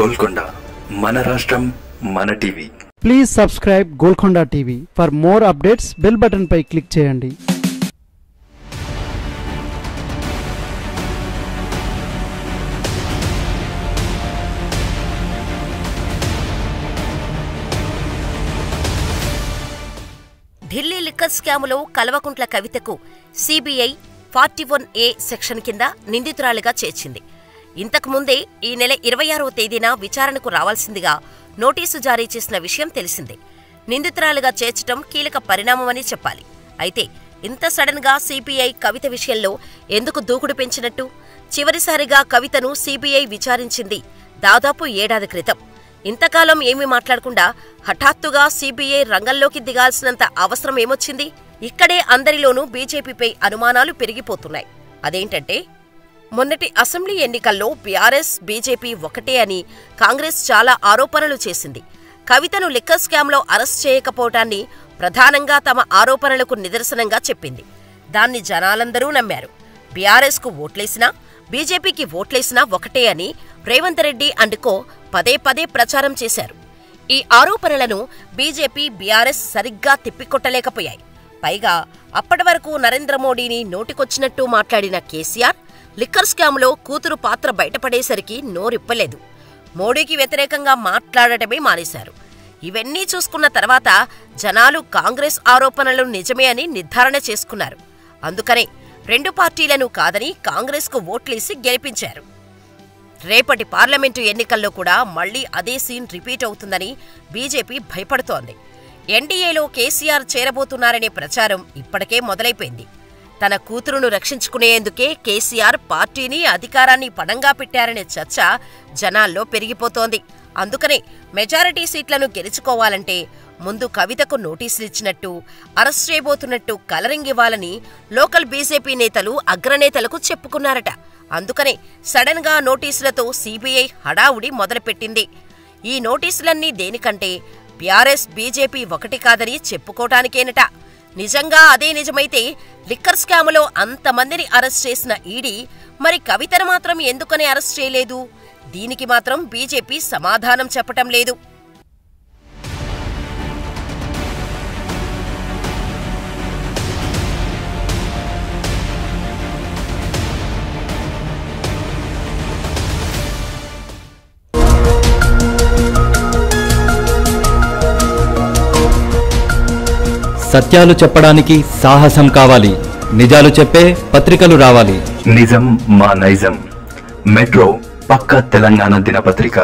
గోల్కొండ మన రాష్ట్రం మన TV. Please subscribe Golconda TV. For more updates bell button పై క్లిక్ చేయండి. ఢిల్లీ లిక్కర్ స్కాములో కల్వకుంట్ల కవితకు సిబిఐ 41A సెక్షన్ కింద నిందితురాలిగా చేర్చింది. ఇంతకుముందే ఈ నెల 26వ తేదీన విచారణకు రావాల్సిందిగా నోటీసు జారీ చేసిన విషయం తెలిసిందే. నిందితురాలిగా చేర్చడం కీలక పరిణామమని చెప్పాలి. అయితే ఇంత సడన్ గా సిబిఐ కవిత విషయంలో ఎందుకు దూకుడు పెంచినట్టు? చివరిసారిగా కవితను సిబిఐ విచారించింది దాదాపు ఏడాది క్రితం. ఇంతకాలం ఏమీ మాట్లాడకుండా హఠాత్తుగా సిబిఐ రంగంలోకి దిగాల్సినంత అవసరం ఏమొచ్చింది? ఇక్కడే అందరిలోనూ బీజేపీపై అనుమానాలు పెరిగిపోతున్నాయి. అదేంటంటే, మొన్నటి అసెంబ్లీ ఎన్నికల్లో బీఆర్ఎస్ బీజేపీ ఒకటే అని కాంగ్రెస్ చాలా ఆరోపణలు చేసింది. కవితను లిక్కర్ స్కామ్లో అరెస్ట్ చేయకపోవటాన్ని ప్రధానంగా తమ ఆరోపణలకు నిదర్శనంగా చెప్పింది. దాన్ని జనాలందరూ నమ్మారు. బీఆర్ఎస్కు ఓట్లేసినా బీజేపీకి ఓట్లేసినా ఒకటే అని రేవంత్ రెడ్డి అండుకో పదే పదే ప్రచారం చేశారు. ఈ ఆరోపణలను బీజేపీ బీఆర్ఎస్ సరిగ్గా తిప్పికొట్టలేకపోయాయి. పైగా అప్పటి వరకు నరేంద్ర మోడీని నోటికొచ్చినట్టు మాట్లాడిన కేసీఆర్ లిక్కర్ స్కామ్లో కూతురు పాత్ర బయటపడేసరికి నోరిప్పలేదు. మోడీకి వ్యతిరేకంగా మాట్లాడటమే మానేశారు. ఇవన్నీ చూసుకున్న తర్వాత జనాలు కాంగ్రెస్ ఆరోపణలు నిజమే అని నిర్ధారణ చేసుకున్నారు. అందుకనే రెండు పార్టీలను కాదని కాంగ్రెస్కు ఓట్లేసి గెలిపించారు. రేపటి పార్లమెంటు ఎన్నికల్లో కూడా మళ్లీ అదే సీన్ రిపీట్ అవుతుందని బీజేపీ భయపడుతోంది. ఎన్డీఏలో కేసీఆర్ చేరబోతున్నారనే ప్రచారం ఇప్పటికే మొదలైపోయింది. తన కూతురును రక్షించుకునేందుకే కేసీఆర్ పార్టీని అధికారాన్ని పణంగా పెట్టారనే చర్చ జనాల్లో పెరిగిపోతోంది. అందుకనే మెజారిటీ సీట్లను గెలుచుకోవాలంటే ముందు కవితకు నోటీసులిచ్చినట్టు, అరెస్ట్ చేయబోతున్నట్టు కలరింగ్ ఇవ్వాలని లోకల్ బీజేపీ నేతలు అగ్రనేతలకు చెప్పుకున్నారట. అందుకనే సడన్ గా నోటీసులతో సిబిఐ హడావుడి మొదలుపెట్టింది. ఈ నోటీసులన్నీ దేనికంటే బీఆర్ఎస్ బీజేపీ ఒకటి కాదని చెప్పుకోటానికేనట. నిజంగా అదే నిజమైతే లిక్కర్ స్కాములో అంతమందిని అరెస్ట్ చేసిన ఈడీ మరి కవితను మాత్రం ఎందుకని అరెస్ట్ చేయలేదు? దీనికి మాత్రం బీజేపీ సమాధానం చెప్పటం లేదు. సత్యాలు చెప్పడానికి సాహసం కావాలి. నిజాలు చెప్పే పత్రికలు రావాలి. నిజం మా నైజం. మెట్రో పక్క తెలంగాణ దినపత్రిక.